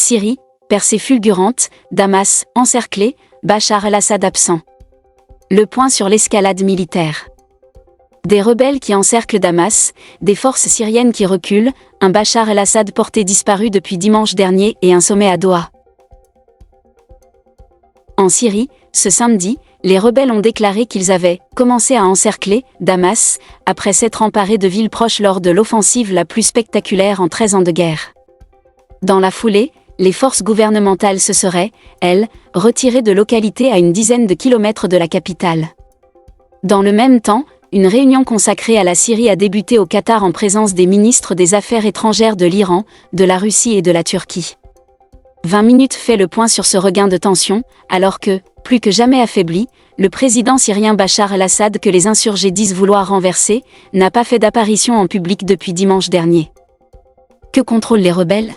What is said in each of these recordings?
Syrie, percée fulgurante, Damas, encerclé, Bachar el-Assad absent. Le point sur l'escalade militaire. Des rebelles qui encerclent Damas, des forces syriennes qui reculent, un Bachar el-Assad porté disparu depuis dimanche dernier et un sommet à Doha. En Syrie, ce samedi, les rebelles ont déclaré qu'ils avaient commencé à encercler Damas, après s'être emparés de villes proches lors de l'offensive la plus spectaculaire en 13 ans de guerre. Dans la foulée, les forces gouvernementales se seraient, elles, retirées de localités à une dizaine de kilomètres de la capitale. Dans le même temps, une réunion consacrée à la Syrie a débuté au Qatar en présence des ministres des Affaires étrangères de l'Iran, de la Russie et de la Turquie. 20 minutes fait le point sur ce regain de tension, alors que, plus que jamais affaibli, le président syrien Bachar el-Assad, que les insurgés disent vouloir renverser, n'a pas fait d'apparition en public depuis dimanche dernier. Que contrôlent les rebelles ?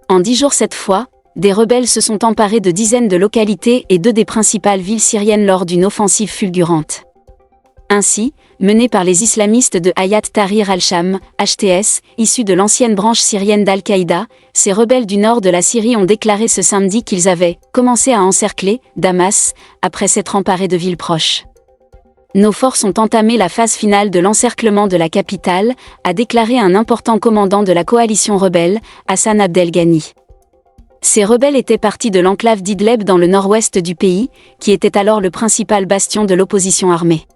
En 10 jours cette fois, des rebelles se sont emparés de dizaines de localités et 2 des principales villes syriennes lors d'une offensive fulgurante. Ainsi, menée par les islamistes de Hayat Tahrir al-Sham, HTS, issus de l'ancienne branche syrienne d'Al-Qaïda, ces rebelles du nord de la Syrie ont déclaré ce samedi qu'ils avaient commencé à encercler Damas, après s'être emparés de villes proches. Nos forces ont entamé la phase finale de l'encerclement de la capitale, a déclaré un important commandant de la coalition rebelle, Hassan Abdel-Ghani. Ces rebelles étaient partis de l'enclave d'Idleb dans le nord-ouest du pays, qui était alors le principal bastion de l'opposition armée.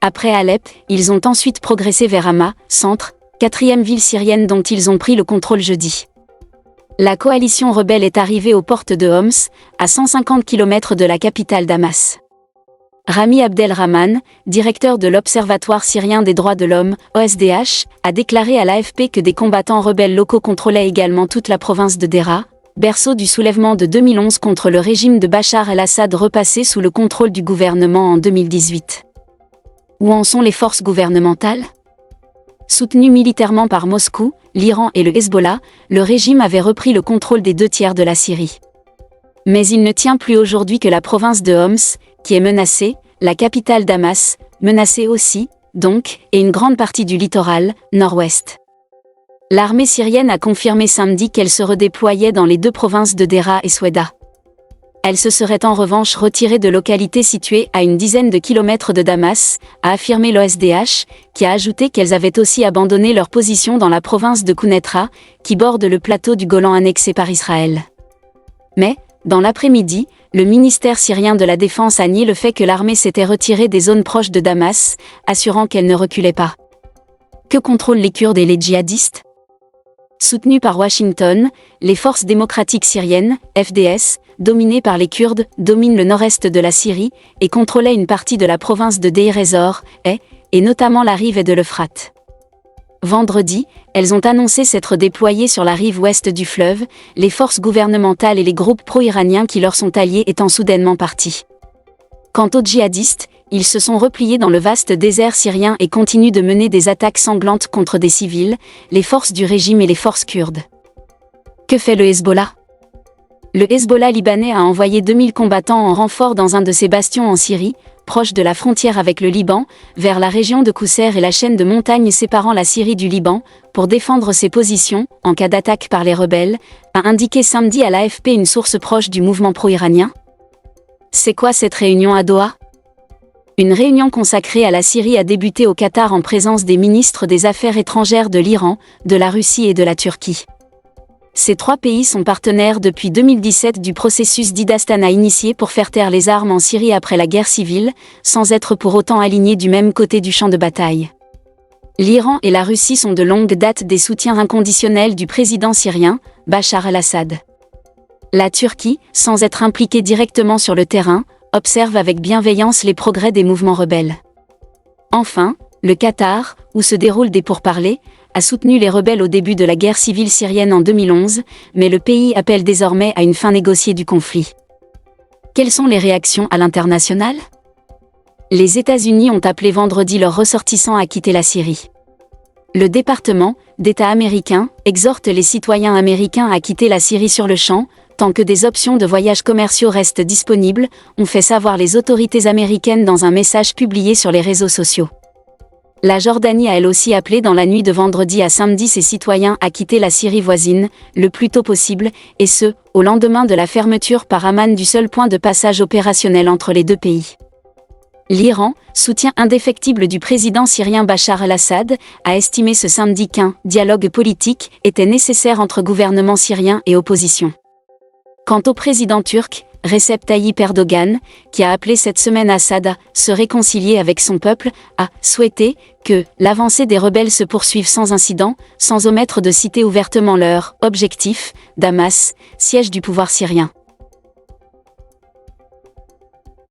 Après Alep, ils ont ensuite progressé vers Hama, centre, 4e ville syrienne dont ils ont pris le contrôle jeudi. La coalition rebelle est arrivée aux portes de Homs, à 150 km de la capitale Damas. Rami Abdelrahman, directeur de l'Observatoire syrien des droits de l'homme, OSDH, a déclaré à l'AFP que des combattants rebelles locaux contrôlaient également toute la province de Deraa, berceau du soulèvement de 2011 contre le régime de Bachar el-Assad repassé sous le contrôle du gouvernement en 2018. Où en sont les forces gouvernementales ? Soutenu militairement par Moscou, l'Iran et le Hezbollah, le régime avait repris le contrôle des 2 tiers de la Syrie. Mais il ne tient plus aujourd'hui que la province de Homs, qui est menacée, la capitale Damas, menacée aussi, donc, et une grande partie du littoral, nord-ouest. L'armée syrienne a confirmé samedi qu'elle se redéployait dans les 2 provinces de Deraa et Soueida. Elle se serait en revanche retirée de localités situées à une dizaine de kilomètres de Damas, a affirmé l'OSDH, qui a ajouté qu'elles avaient aussi abandonné leur position dans la province de Quneitra, qui borde le plateau du Golan annexé par Israël. Mais, dans l'après-midi, le ministère syrien de la Défense a nié le fait que l'armée s'était retirée des zones proches de Damas, assurant qu'elle ne reculait pas. Que contrôlent les Kurdes et les djihadistes ? Soutenues par Washington, les forces démocratiques syriennes, FDS, dominées par les Kurdes, dominent le nord-est de la Syrie et contrôlaient une partie de la province de Deir ez-Zor, et notamment la rive de l'Euphrate. Vendredi, elles ont annoncé s'être déployées sur la rive ouest du fleuve, les forces gouvernementales et les groupes pro-iraniens qui leur sont alliés étant soudainement partis. Quant aux djihadistes, ils se sont repliés dans le vaste désert syrien et continuent de mener des attaques sanglantes contre des civils, les forces du régime et les forces kurdes. Que fait le Hezbollah ? Le Hezbollah libanais a envoyé 2000 combattants en renfort dans un de ses bastions en Syrie, proche de la frontière avec le Liban, vers la région de Qousseir et la chaîne de montagnes séparant la Syrie du Liban, pour défendre ses positions, en cas d'attaque par les rebelles, a indiqué samedi à l'AFP une source proche du mouvement pro-iranien. C'est quoi cette réunion à Doha ? Une réunion consacrée à la Syrie a débuté au Qatar en présence des ministres des Affaires étrangères de l'Iran, de la Russie et de la Turquie. Ces 3 pays sont partenaires depuis 2017 du processus d'Astana initié pour faire taire les armes en Syrie après la guerre civile, sans être pour autant alignés du même côté du champ de bataille. L'Iran et la Russie sont de longue date des soutiens inconditionnels du président syrien, Bachar el-Assad. La Turquie, sans être impliquée directement sur le terrain, observe avec bienveillance les progrès des mouvements rebelles. Enfin, le Qatar, où se déroulent des pourparlers, a soutenu les rebelles au début de la guerre civile syrienne en 2011, mais le pays appelle désormais à une fin négociée du conflit. Quelles sont les réactions à l'international ? Les États-Unis ont appelé vendredi leurs ressortissants à quitter la Syrie. Le département d'État américain exhorte les citoyens américains à quitter la Syrie sur le champ, tant que des options de voyages commerciaux restent disponibles, ont fait savoir les autorités américaines dans un message publié sur les réseaux sociaux. La Jordanie a elle aussi appelé dans la nuit de vendredi à samedi ses citoyens à quitter la Syrie voisine, le plus tôt possible, et ce, au lendemain de la fermeture par Amman du seul point de passage opérationnel entre les deux pays. L'Iran, soutien indéfectible du président syrien Bachar el-Assad, a estimé ce samedi qu'un « dialogue politique » était nécessaire entre gouvernement syrien et opposition. Quant au président turc, Recep Tayyip Erdogan, qui a appelé cette semaine Assad à se réconcilier avec son peuple, a souhaité que l'avancée des rebelles se poursuive sans incident, sans omettre de citer ouvertement leur objectif, Damas, siège du pouvoir syrien.